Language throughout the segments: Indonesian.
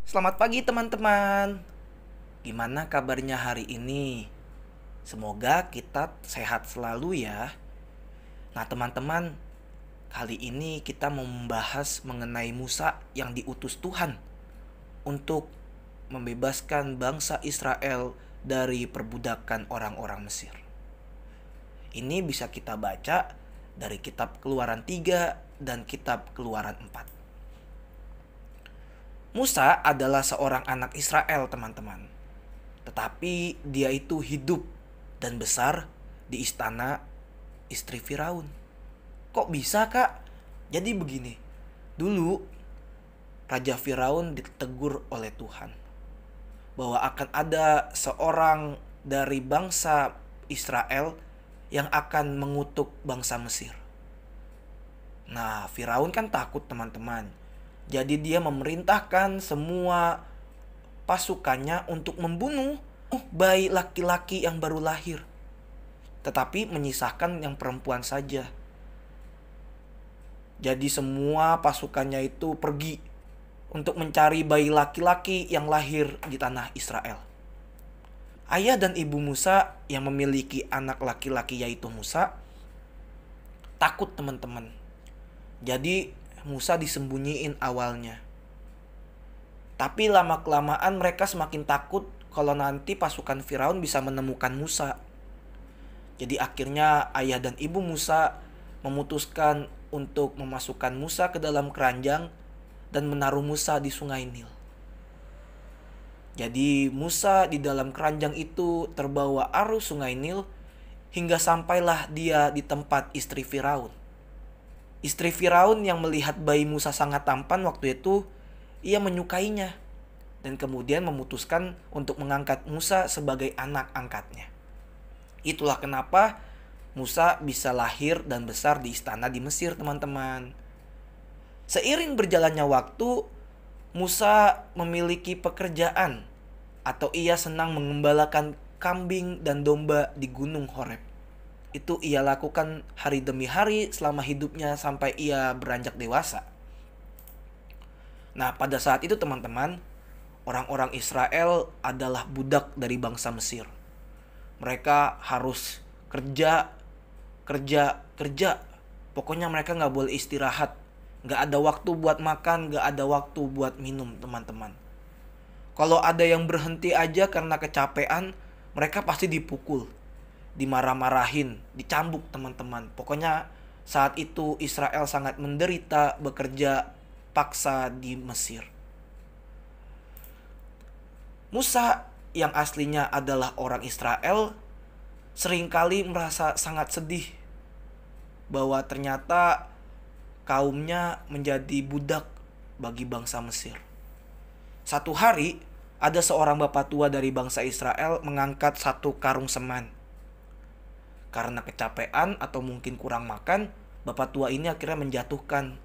Selamat pagi teman-teman. Gimana kabarnya hari ini? Semoga kita sehat selalu ya. Nah teman-teman, kali ini kita mau membahas mengenai Musa yang diutus Tuhan untuk membebaskan bangsa Israel dari perbudakan orang-orang Mesir. Ini bisa kita baca dari kitab Keluaran 3 dan kitab Keluaran 4. Musa adalah seorang anak Israel, teman-teman. Tetapi dia itu hidup dan besar di istana istri Firaun. Kok bisa, Kak? Jadi begini. Dulu Raja Firaun ditegur oleh Tuhan bahwa akan ada seorang dari bangsa Israel yang akan mengutuk bangsa Mesir. Nah, Firaun kan takut, teman-teman. Jadi dia memerintahkan semua pasukannya untuk membunuh bayi laki-laki yang baru lahir, tetapi menyisakan yang perempuan saja. Jadi semua pasukannya itu pergi untuk mencari bayi laki-laki yang lahir di tanah Israel. Ayah dan ibu Musa yang memiliki anak laki-laki yaitu Musa takut, teman-teman. Jadi Musa disembunyiin awalnya. Tapi lama-kelamaan mereka semakin takut kalau nanti pasukan Firaun bisa menemukan Musa. Jadi akhirnya ayah dan ibu Musa memutuskan untuk memasukkan Musa ke dalam keranjang dan menaruh Musa di sungai Nil. Jadi Musa di dalam keranjang itu terbawa arus sungai Nil hingga sampailah dia di tempat istri Firaun. Istri Firaun yang melihat bayi Musa sangat tampan waktu itu, ia menyukainya dan kemudian memutuskan untuk mengangkat Musa sebagai anak angkatnya. Itulah kenapa Musa bisa lahir dan besar di istana di Mesir, teman-teman. Seiring berjalannya waktu, Musa memiliki pekerjaan atau ia senang mengembalakan kambing dan domba di Gunung Horeb. Itu ia lakukan hari demi hari selama hidupnya sampai ia beranjak dewasa. Nah, pada saat itu teman-teman, orang-orang Israel adalah budak dari bangsa Mesir. Mereka harus kerja, kerja, kerja. Pokoknya mereka gak boleh istirahat. Gak ada waktu buat makan, gak ada waktu buat minum, teman-teman. Kalau ada yang berhenti aja karena kecapean, mereka pasti dipukul, dimarah-marahin, dicambuk, teman-teman. Pokoknya saat itu Israel sangat menderita bekerja paksa di Mesir. Musa yang aslinya adalah orang Israel seringkali merasa sangat sedih bahwa ternyata kaumnya menjadi budak bagi bangsa Mesir. Satu hari ada seorang bapak tua dari bangsa Israel mengangkat satu karung semen. Karena kecapean atau mungkin kurang makan, bapak tua ini akhirnya menjatuhkan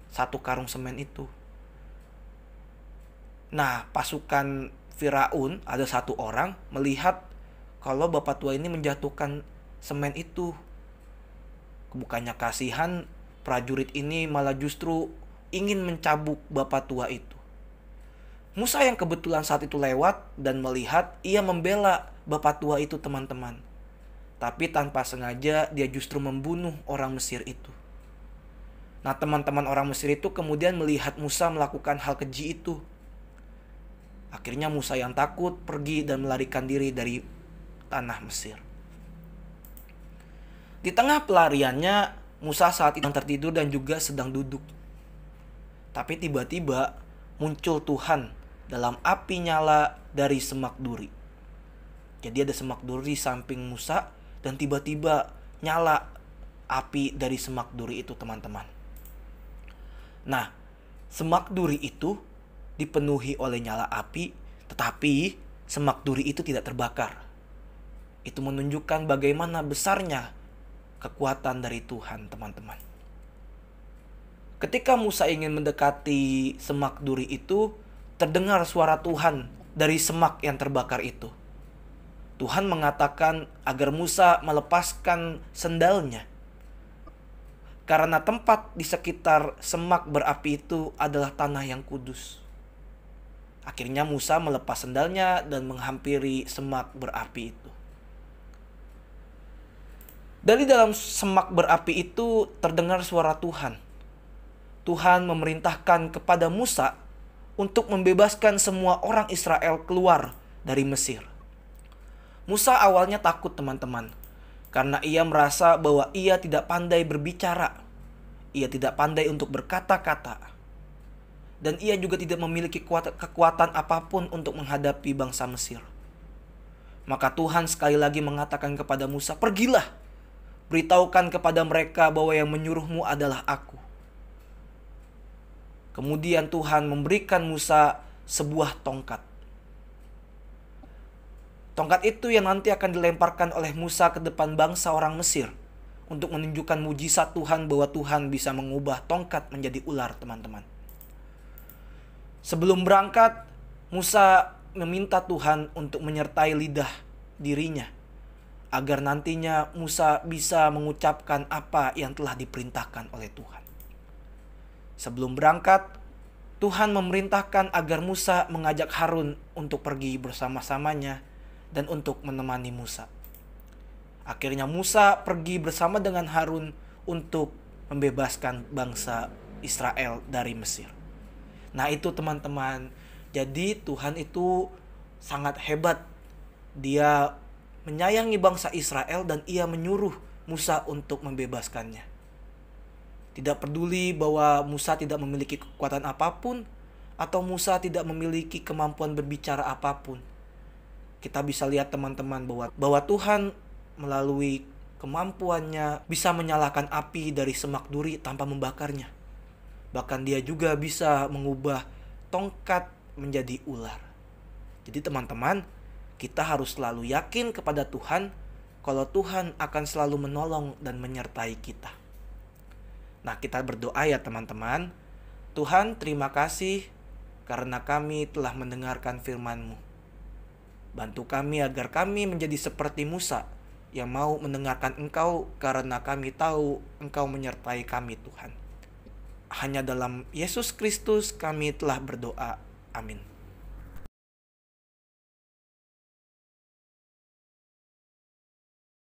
satu karung semen itu. Nah, pasukan Firaun ada satu orang melihat kalau bapak tua ini menjatuhkan semen itu. Bukannya kasihan, prajurit ini malah justru ingin mencambuk bapak tua itu. Musa yang kebetulan saat itu lewat dan melihat, ia membela bapak tua itu, teman-teman. Tapi tanpa sengaja dia justru membunuh orang Mesir itu. Nah, teman-teman orang Mesir itu kemudian melihat Musa melakukan hal keji itu. Akhirnya Musa yang takut pergi dan melarikan diri dari tanah Mesir. Di tengah pelariannya, Musa saat itu tertidur dan juga sedang duduk. Tapi tiba-tiba muncul Tuhan dalam api nyala dari semak duri. Jadi ada semak duri di samping Musa dan tiba-tiba nyala api dari semak duri itu, teman-teman. Nah, semak duri itu dipenuhi oleh nyala api, tetapi semak duri itu tidak terbakar. Itu menunjukkan bagaimana besarnya kekuatan dari Tuhan, teman-teman. Ketika Musa ingin mendekati semak duri itu, terdengar suara Tuhan dari semak yang terbakar itu. Tuhan mengatakan agar Musa melepaskan sendalnya. Karena tempat di sekitar semak berapi itu adalah tanah yang kudus. Akhirnya Musa melepas sendalnya dan menghampiri semak berapi itu. Dari dalam semak berapi itu terdengar suara Tuhan. Tuhan memerintahkan kepada Musa untuk membebaskan semua orang Israel keluar dari Mesir. Musa awalnya takut, teman-teman, karena ia merasa bahwa ia tidak pandai berbicara. Ia tidak pandai untuk berkata-kata. Dan ia juga tidak memiliki kekuatan apapun untuk menghadapi bangsa Mesir. Maka Tuhan sekali lagi mengatakan kepada Musa, "Pergilah, beritahukan kepada mereka bahwa yang menyuruhmu adalah Aku." Kemudian Tuhan memberikan Musa sebuah tongkat. Tongkat itu yang nanti akan dilemparkan oleh Musa ke depan bangsa orang Mesir untuk menunjukkan mujizat Tuhan bahwa Tuhan bisa mengubah tongkat menjadi ular, teman-teman. Sebelum berangkat, Musa meminta Tuhan untuk menyertai lidah dirinya agar nantinya Musa bisa mengucapkan apa yang telah diperintahkan oleh Tuhan. Sebelum berangkat, Tuhan memerintahkan agar Musa mengajak Harun untuk pergi bersama-samanya dan untuk menemani Musa. Akhirnya Musa pergi bersama dengan Harun untuk membebaskan bangsa Israel dari Mesir. Nah itu, teman-teman, jadi Tuhan itu sangat hebat. Dia menyayangi bangsa Israel dan ia menyuruh Musa untuk membebaskannya. Tidak peduli bahwa Musa tidak memiliki kekuatan apapun atau Musa tidak memiliki kemampuan berbicara apapun. Kita bisa lihat, teman-teman, bahwa Tuhan melalui kemampuannya bisa menyalakan api dari semak duri tanpa membakarnya. Bahkan dia juga bisa mengubah tongkat menjadi ular. Jadi teman-teman, kita harus selalu yakin kepada Tuhan kalau Tuhan akan selalu menolong dan menyertai kita. Nah, kita berdoa ya teman-teman. Tuhan, terima kasih karena kami telah mendengarkan firman-Mu. Bantu kami agar kami menjadi seperti Musa yang mau mendengarkan Engkau karena kami tahu Engkau menyertai kami, Tuhan. Hanya dalam Yesus Kristus kami telah berdoa. Amin.